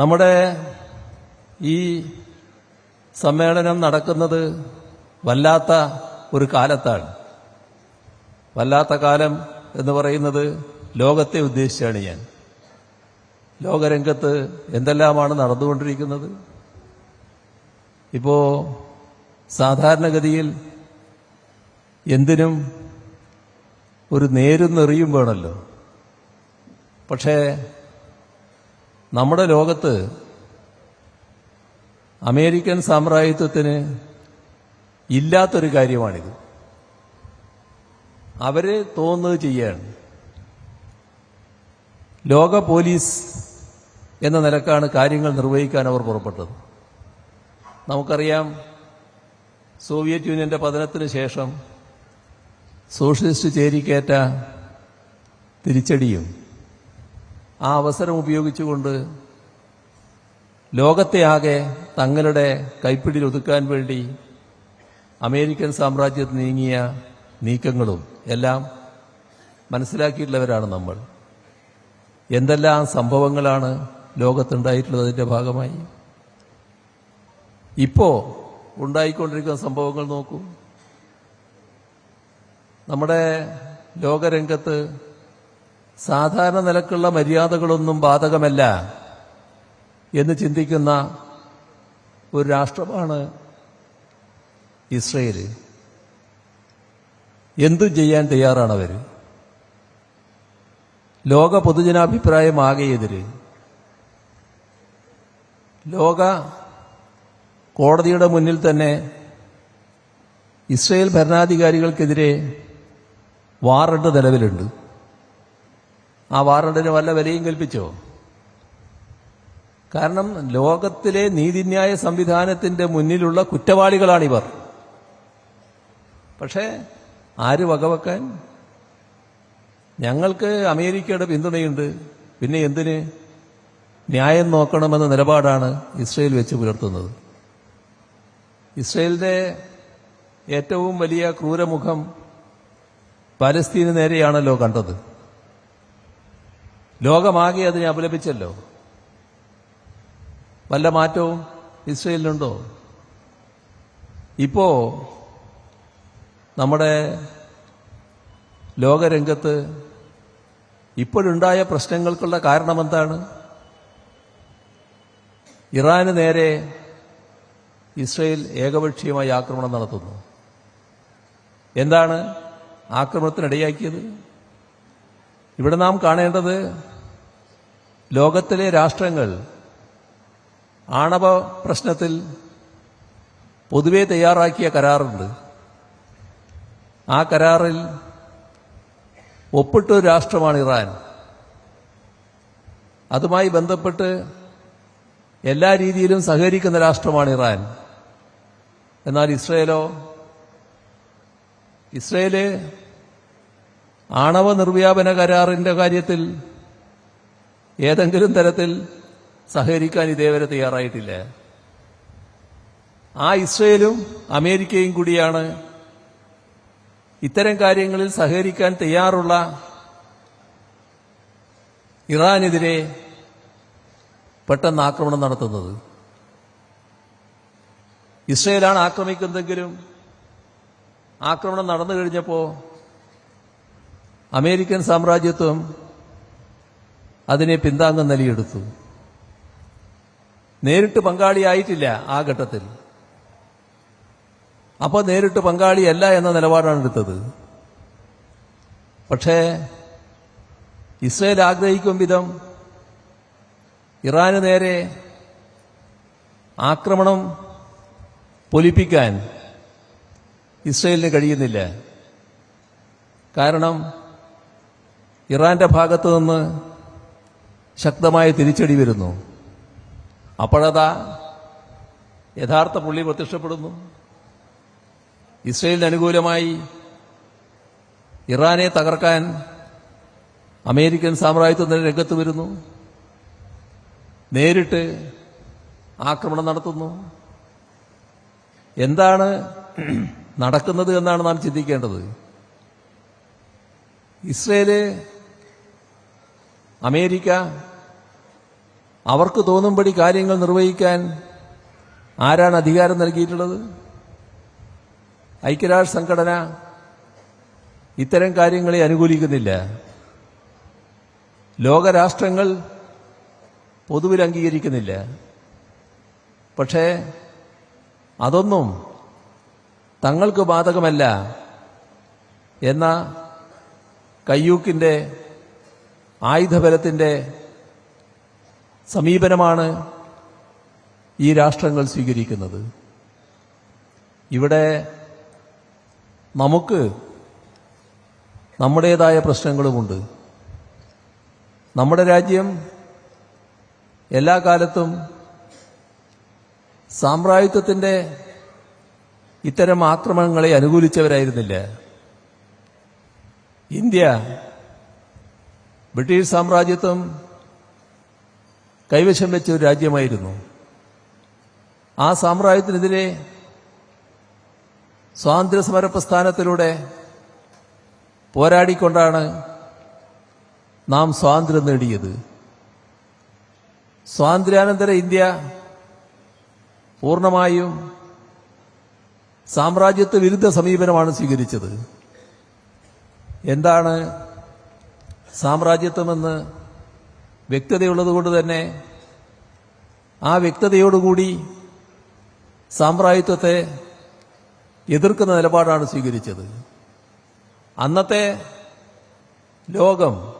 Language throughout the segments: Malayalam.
നമ്മുടെ ഈ സമ്മേളനം നടക്കുന്നത് വല്ലാത്ത ഒരു കാലത്താണ്. വല്ലാത്ത കാലം എന്ന് പറയുന്നത് ലോകത്തെ ഉദ്ദേശിച്ചാണ് ഞാൻ. ലോകരംഗത്ത് എന്തെല്ലാമാണ് നടന്നുകൊണ്ടിരിക്കുന്നത്. ഇപ്പോ സാധാരണഗതിയിൽ എന്തിനും ഒരു നേരും നെറിയും വേണമല്ലോ. പക്ഷേ നമ്മുടെ ലോകത്ത് അമേരിക്കൻ സാമ്രാജ്യത്വത്തിന് ഇല്ലാത്തൊരു കാര്യമാണിത്. അവര് തോന്നുന്നത് ചെയ്യാണ്. ലോക പോലീസ് എന്ന നിലക്കാണ് കാര്യങ്ങൾ നിർവഹിക്കാൻ അവർ പുറപ്പെട്ടത്. നമുക്കറിയാം, സോവിയറ്റ് യൂണിയന്റെ പതനത്തിന് ശേഷം സോഷ്യലിസ്റ്റ് ചേരിക്കേറ്റ തിരിച്ചടിയും ആ അവസരം ഉപയോഗിച്ചുകൊണ്ട് ലോകത്തെ ആകെ തങ്ങളുടെ കൈപ്പിടിയിൽ ഒതുക്കാൻ വേണ്ടി അമേരിക്കൻ സാമ്രാജ്യത്തിൽ നീങ്ങിയ നീക്കങ്ങളും എല്ലാം മനസ്സിലാക്കിയിട്ടുള്ളവരാണ് നമ്മൾ. എന്തെല്ലാം സംഭവങ്ങളാണ് ലോകത്തുണ്ടായിട്ടുള്ളത് അതിന്റെ ഭാഗമായി. ഇപ്പോ ഉണ്ടായിക്കൊണ്ടിരിക്കുന്ന സംഭവങ്ങൾ നോക്കൂ. നമ്മുടെ ലോകരംഗത്ത് സാധാരണ നിലക്കുള്ള മര്യാദകളൊന്നും ബാധകമല്ല എന്ന് ചിന്തിക്കുന്ന ഒരു രാഷ്ട്രമാണ് ഇസ്രയേല്. എന്തും ചെയ്യാൻ തയ്യാറാണവർ. ലോക പൊതുജനാഭിപ്രായം ആകെ എതിര്. ലോക കോടതിയുടെ മുന്നിൽ തന്നെ ഇസ്രയേൽ ഭരണാധികാരികൾക്കെതിരെ വാറണ്ട് നിലവിലുണ്ട്. ആ വാറണ്ടിന് വല്ല വിലയും കൽപ്പിച്ചോ? കാരണം ലോകത്തിലെ നീതിന്യായ സംവിധാനത്തിന്റെ മുന്നിലുള്ള കുറ്റവാളികളാണിവർ. പക്ഷേ ആര് വകവെക്കാൻ? ഞങ്ങൾക്ക് അമേരിക്കയുടെ പിന്തുണയുണ്ട്, പിന്നെ എന്തിന് ന്യായം നോക്കണമെന്ന നിലപാടാണ് ഇസ്രയേൽ വെച്ച് പുലർത്തുന്നത്. ഇസ്രയേലിന്റെ ഏറ്റവും വലിയ ക്രൂരമുഖം പലസ്തീന് നേരെയാണല്ലോ കണ്ടത്. ലോകമാകെ അതിനെ അപലപിച്ചല്ലോ. വല്ല മാറ്റവും ഇസ്രയേലിനുണ്ടോ? ഇപ്പോ നമ്മുടെ ലോകരംഗത്ത് ഇപ്പോഴുണ്ടായ പ്രശ്നങ്ങൾക്കുള്ള കാരണമെന്താണ്? ഇറാന് നേരെ ഇസ്രയേൽ ഏകപക്ഷീയമായി ആക്രമണം നടത്തുന്നു. എന്താണ് ആക്രമണത്തിനിടയാക്കിയത്? ഇവിടെ നാം കാണേണ്ടത് ലോകത്തിലെ രാഷ്ട്രങ്ങൾ ആണവ പ്രശ്നത്തിൽ പൊതുവെ തയ്യാറാക്കിയ കരാറുണ്ട്. ആ കരാറിൽ ഒപ്പിട്ടൊരു രാഷ്ട്രമാണ് ഇറാൻ. അതുമായി ബന്ധപ്പെട്ട് എല്ലാ രീതിയിലും സഹകരിക്കുന്ന രാഷ്ട്രമാണ് ഇറാൻ. എന്നാൽ ഇസ്രയേലോ? ഇസ്രയേല് ആണവ നിർവ്യാപന കരാറിന്റെ കാര്യത്തിൽ ഏതെങ്കിലും തരത്തിൽ സഹകരിക്കാൻ ഇതേവരെ തയ്യാറായിട്ടില്ല. ആ ഇസ്രയേലും അമേരിക്കയും കൂടിയാണ് ഇത്തരം കാര്യങ്ങളിൽ സഹകരിക്കാൻ തയ്യാറുള്ള ഇറാനെതിരെ പെട്ടെന്ന് ആക്രമണം നടത്തുന്നത്. ഇസ്രയേലാണ് ആക്രമിക്കുന്നതെങ്കിലും ആക്രമണം നടന്നു കഴിഞ്ഞപ്പോൾ അമേരിക്കൻ സാമ്രാജ്യത്വം അതിനെ പിന്താങ്ങും നിലയെടുത്തു. നേരിട്ട് പങ്കാളിയായിട്ടില്ല ആ ഘട്ടത്തിൽ. അപ്പോൾ നേരിട്ട് പങ്കാളിയല്ല എന്ന നിലപാടാണ് എടുത്തത്. പക്ഷേ ഇസ്രയേൽ ആഗ്രഹിക്കും വിധം ഇറാന് നേരെ ആക്രമണം പൊലിപ്പിക്കാൻ ഇസ്രയേലിന് കഴിയുന്നില്ല. കാരണം ഇറാന്റെ ഭാഗത്തു നിന്ന് ശക്തമായ തിരിച്ചടി വരുന്നു. അപ്പോഴതാ യഥാർത്ഥ പുള്ളി പ്രത്യക്ഷപ്പെടുന്നു. ഇസ്രയേലിന് അനുകൂലമായി ഇറാനെ തകർക്കാൻ അമേരിക്കൻ സാമ്രാജ്യത്വത്തിന്റെ രംഗത്ത് വരുന്നു. നേരിട്ട് ആക്രമണം നടത്തുന്നു. എന്താണ് നടക്കുന്നത് എന്നാണ് നാം ചിന്തിക്കേണ്ടത്. ഇസ്രയേല്, അമേരിക്ക അവർക്ക് തോന്നുമ്പടി കാര്യങ്ങൾ നിർവഹിക്കാൻ ആരാണ് അധികാരം നൽകിയിട്ടുള്ളത്? ഐക്യരാഷ്ട്ര സംഘടന ഇത്തരം കാര്യങ്ങളെ അനുകൂലിക്കുന്നില്ല. ലോകരാഷ്ട്രങ്ങൾ പൊതുവിൽ അംഗീകരിക്കുന്നില്ല. പക്ഷേ അതൊന്നും തങ്ങൾക്ക് ബാധകമല്ല എന്ന കയ്യൂക്കിന്റെ ആയുധബലത്തിന്റെ സമീപനമാണ് ഈ രാഷ്ട്രങ്ങൾ സ്വീകരിക്കുന്നത്. ഇവിടെ നമുക്ക് നമ്മുടേതായ പ്രശ്നങ്ങളുമുണ്ട്. നമ്മുടെ രാജ്യം എല്ലാ കാലത്തും സാമ്രാജ്യത്വത്തിന്റെ ഇത്തരം ആക്രമണങ്ങളെ അനുകൂലിച്ചവരായിരുന്നില്ല. ഇന്ത്യ ബ്രിട്ടീഷ് സാമ്രാജ്യത്വം കൈവശം വെച്ച ഒരു രാജ്യമായിരുന്നു. ആ സാമ്രാജ്യത്തിനെതിരെ സ്വാതന്ത്ര്യസമര പ്രസ്ഥാനത്തിലൂടെ പോരാടിക്കൊണ്ടാണ് നാം സ്വാതന്ത്ര്യം നേടിയത്. സ്വാതന്ത്ര്യാനന്തര ഇന്ത്യ പൂർണ്ണമായും സാമ്രാജ്യത്വ വിരുദ്ധ സമീപനമാണ് സ്വീകരിച്ചത്. എന്താണ് സാമ്രാജ്യത്വമെന്ന് വ്യക്തതയുള്ളതുകൊണ്ട് തന്നെ ആ വ്യക്തതയോടുകൂടി സാമ്രാജ്യത്വത്തെ എതിർക്കുന്ന നിലപാടാണ് സ്വീകരിച്ചത്. അന്നത്തെ ലോകം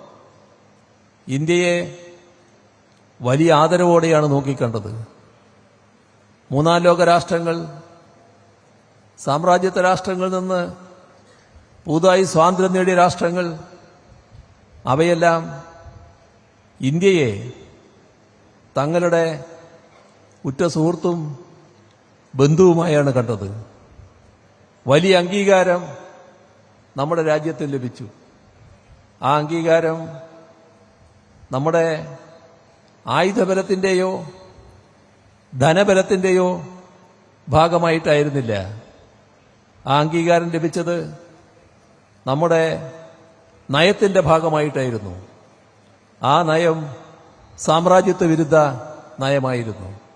ഇന്ത്യയെ വലിയ ആദരവോടെയാണ് നോക്കിക്കണ്ടത്. മൂന്നാം ലോക രാഷ്ട്രങ്ങൾ, സാമ്രാജ്യത്വ രാഷ്ട്രങ്ങളിൽ നിന്ന് പുതുതായി സ്വാതന്ത്ര്യം നേടിയ രാഷ്ട്രങ്ങൾ, അവയെല്ലാം ഇന്ത്യയെ തങ്ങളുടെ ഉറ്റ സുഹൃത്തും ബന്ധുവുമായാണ് കണ്ടത്. വലിയ അംഗീകാരം നമ്മുടെ രാജ്യത്തിന് ലഭിച്ചു. ആ അംഗീകാരം നമ്മുടെ ആയുധബലത്തിന്റെയോ ധനബലത്തിന്റെയോ ഭാഗമായിട്ടായിരുന്നില്ല. ആ അംഗീകാരം ലഭിച്ചത് നമ്മുടെ നയത്തിന്റെ ഭാഗമായിട്ടായിരുന്നു. ആ നയം സാമ്രാജ്യത്വ വിരുദ്ധ നയമായിരുന്നു.